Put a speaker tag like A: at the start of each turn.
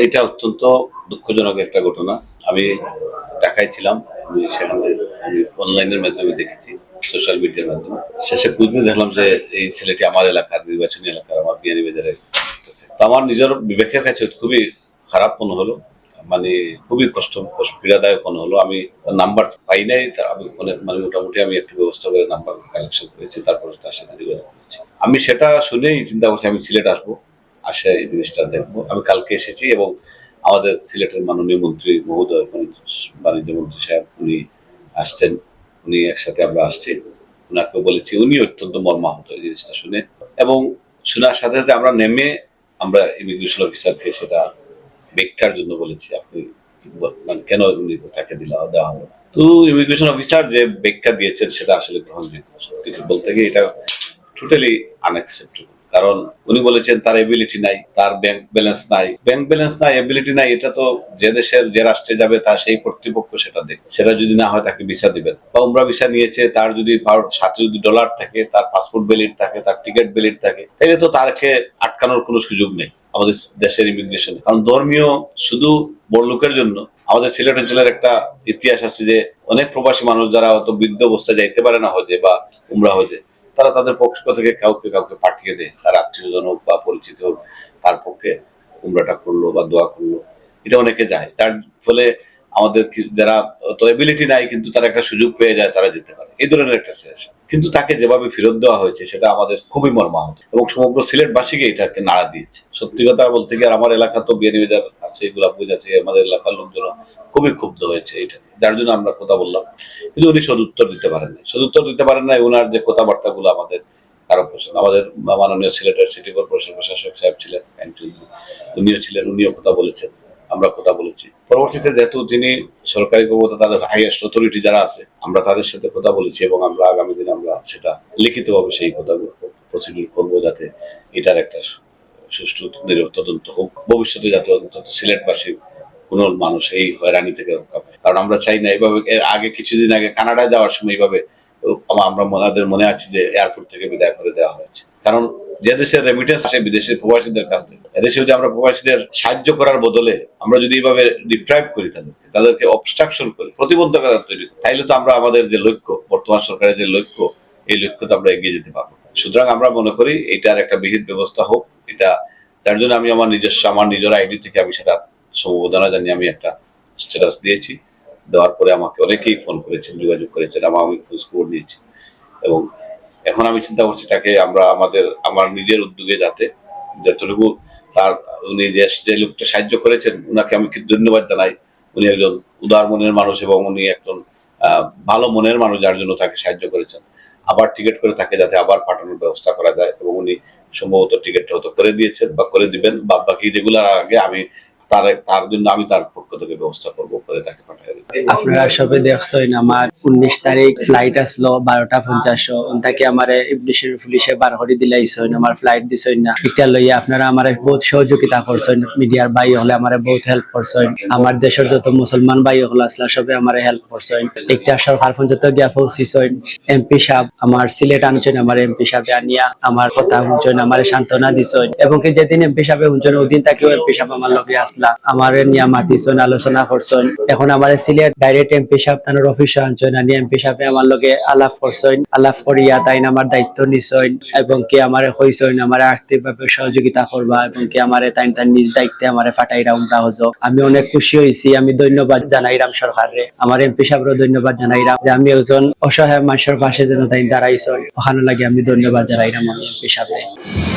A: এটা অত্যন্ত দুঃখজনক একটা ঘটনা। আমি ঢাকায় ছিলাম। আমি সেখান থেকে আমি অনলাইনের মাধ্যমে দেখেছি, সোশ্যাল মিডিয়ার মাধ্যমে। শেষে খোঁজ নিয়ে দেখলাম যে এই ছেলেটি আমার এলাকার, নির্বাচনী এলাকার, আমার বিয়ানীবাজারে থাকতেছে। তো আমার নিজের বিবেকের কাছে খুবই খারাপ মনে হলো, মানে খুবই পীড়াদায়ক মনে হলো। আমি তার নাম্বার পাই নাই, তার আমি মানে মোটামুটি আমি একটু ব্যবস্থা করে নাম্বার কালেকশন করেছি, তারপরে তার সাথে যোগাযোগ করেছি। আমি সেটা শুনেই চিন্তা করছি আমি সিলেট আসবো, আসে এই জিনিসটা দেখবো। আমি কালকে এসেছি এবং আমাদের সিলেটের মাননীয় মন্ত্রী মহোদয়, বাণিজ্য মন্ত্রী সাহেব, উনি আসছেন। উনি একসাথে আমরা আসছি, ওনাকে বলেছি। উনি অত্যন্ত মর্মাহত এই জিনিসটা শুনে, এবং শোনার সাথে সাথে আমরা নেমে আমরা ইমিগ্রেশন অফিসারকে সেটা ব্যাখ্যার জন্য বলেছি। আপনি মানে কেন উনি তাকে দেওয়া হলো না। তো ইমিগ্রেশন অফিসার যে ব্যাখ্যা দিয়েছেন সেটা আসলে গ্রহণযোগ্য। সত্যি বলতে গিয়ে এটা টোটালি আনএক্সেপ্টেবল। কারণ উনি বলেছেন তার এবিলিটি নাই, তার ব্যাংক ব্যালেন্স নাই। ব্যাংক ব্যালেন্স নাই, এবিলিটি নাই, এটা তো যে দেশের যে রাষ্ট্রে যাবে তার সেই কর্তৃপক্ষ সেটা দেখবে। সেটা যদি না হয় তাকে ভিসা দিবেন। বা উমরা ভিসা নিয়েছে, তার যদি সাথে যদি ডলার থাকে, তার পাসপোর্ট ভ্যালিড থাকে, তার টিকিট ভ্যালিড থাকে, তাহলে তো তাকে আটকানোর কোনো সুযোগ নেই আমাদের দেশের ইমিগ্রেশন। কারণ ধর্মীয় শুধু বড় লোকের জন্য আমাদের সিলেট অঞ্চলের একটা ইতিহাস আছে যে অনেক প্রবাসী মানুষ যারা হয়তো বৃদ্ধ অবস্থায় যাইতে পারে না হজে বা উমরা হজে, তারা তাদের পক্ষ থেকে কাউকে কাউকে পাঠিয়ে দেয়, তার আত্মীয়জন হোক বা পরিচিত হোক, তার পক্ষে উমরাটা করলো বা দোয়া করলো। এটা অনেকে যায়, তার ফলে আমাদের যারা অত এবিলিটি নাই কিন্তু তারা একটা সুযোগ পেয়ে যায়, তারা যেতে পারে, এই ধরনের একটা সিচুয়েশন। কিন্তু তাকে যেভাবে ফেরত দেওয়া হয়েছে সেটা আমাদের খুবই মর্মাহত, এবং সমগ্র সিলেটবাসীকে এটাকে নাড়া দিয়েছে। সত্যি কথা বলতে গিয়ে আমার এলাকা তো বিয়ানীবাজার আছে, গোলাপগঞ্জ আছে, আমাদের এলাকার লোকজন খুবই ক্ষুব্ধ হয়েছে এটা, যার জন্য আমরা কথা বললাম। কিন্তু উনি সদুত্তর দিতে পারেন নাই, ওনার যে কথাবার্তাগুলো আমাদের কারো পছন্দ। আমাদের মাননীয় সিলেটের সিটি কর্পোরেশন প্রশাসক সাহেব ছিলেন, উনিও ছিলেন, উনিও কথা বলেছেন, আমরা কথা বলেছি। পরবর্তীতে যেহেতু তিনি সরকারি কর্মকর্তা, তাদের হাইয়েস্ট অথরিটি যারা আছে, আমরা তাদের সাথে কথা বলেছি, এবং আমরা আগামী দিনে আমরা সেটা লিখিতভাবে সেই কথাগুলো প্রসিডিউর করবো, যাতে এটার একটা সুষ্ঠু তদন্ত হোক, ভবিষ্যতে যাতে অন্তত সিলেটবাসী কোন মানুষ এই হয়রানি থেকে রক্ষা পায়। কারণ আমরা চাই না এইভাবে। এর আগে কিছুদিন আগে কানাডায় যাওয়ার সময় এইভাবে আমরা আমাদের মনে আছে যে এয়ারপোর্ট থেকে বিদায় করে দেওয়া হয়েছে। কারণ যে দেশের রেমিটেন্স আসে বিদেশের প্রবাসীদের কাছ থেকে, এদেশে যদি আমরা প্রবাসীদের সাহায্য করার বদলে আমরা যদি এইভাবে ডিপ্রাইভ করি, তাদেরকে অবস্ট্রাকশন করি, প্রতিবন্ধকতা তৈরি করি, তাইলে তো আমরা আমাদের যে লক্ষ্য, বর্তমান সরকারের যে লক্ষ্য, এই লক্ষ্যতে আমরা এগিয়ে যেতে পারবো। সুতরাং আমরা মনে করি এটার একটা বিহিত ব্যবস্থা হোক। এটা যার জন্য আমি আমার নিজের আইডি থেকে আমি সেটা সমবেদনা জানিয়ে আমি একটা স্ট্যাটাস দিয়েছি। দেওয়ার পরে আমাকে অনেকেই ফোন করেছেন, যোগাযোগ করেছেন, আমি খোঁজ খবর নিয়েছি। এবং এখন আমি চিন্তা করছি তাকে আমার নিজের উদ্যোগে যাতে যতটুকু তার, উনি যে লোকটা সাহায্য করেছেন উনাকে আমি ধন্যবাদ জানাই। উনি একজন উদার মনের মানুষ, এবং উনি একজন ভালো মনের মানুষ, যার জন্য তাকে সাহায্য করেছেন। আবার টিকিট করে তাকে যাতে আবার পাঠানোর ব্যবস্থা করা যায়, এবং উনি সম্ভবত টিকিটটা হয়তো করে দিয়েছেন বা করে দিবেন, বা বাকি রেগুলার আগে আমি তার জন্য আমি তার পক্ষ থেকে ব্যবস্থা করবো, করে তাকে পাঠিয়ে দেবো।
B: আপনারা সবে দেখছেন আমার 19 তারিখ ফ্লাইট আসলো 12:50 ওনটাকে আমার পুলিশে বার করে দিলাইছেন, আমার ফ্লাইট দিছেন না। এটা লইয়া আপনারা আমার বহুত সহযোগিতা করছেন, মিডিয়ার ভাই হলে আমার বহুত হেল্প করছেন, আমার দেশের যত মুসলমান ভাই হল আসলে সবে আমার হেল্প করছেন। একটা সরকার পর্যন্ত গিয়া পৌঁছিছেন। এমপি সাহেব আমার সিলেট আনছেন, আমার এমপি সাহেব আনিয়া আমার কথা শুনছেন, আমার সান্ত্বনা দিছেন, এবং কি যেদিন এমপি সাহেব শুনছেন ওদিন তাকেও এমপি সাহেব আমার লগে আসলা, আমার নিয়া মাতিছেন, আলোচনা করছেন। এখন আমার সিলেট ডাইরেক্ট এমপি সাহেব তানোর অফিসে আনছেন, আনি এমপি সাহেব আমার লগে আলাপ করছেন, আলাপ করিয়া তাই আমার দায়িত্ব নিছেন, এবং কি আমারে কইছেন আমার আর্থিকভাবে সহযোগিতা করবা, এবং কি আমারে তাই তার নিজ দায়িত্বে আমারে ফাটাইরা উমরা হজ। আমি অনেক খুশি হয়েছি, আমি ধন্যবাদ জানাইরাম সরকারে, আমার এমপি সাহেবরও ধন্যবাদ জানাইরাম যে আমি একজন অসহায় মানুষের পাশে যেন তাই দাঁড়াইছেন, ওখানে লাগে আমি ধন্যবাদ জানাইরাম আমি এমপি সাহেব।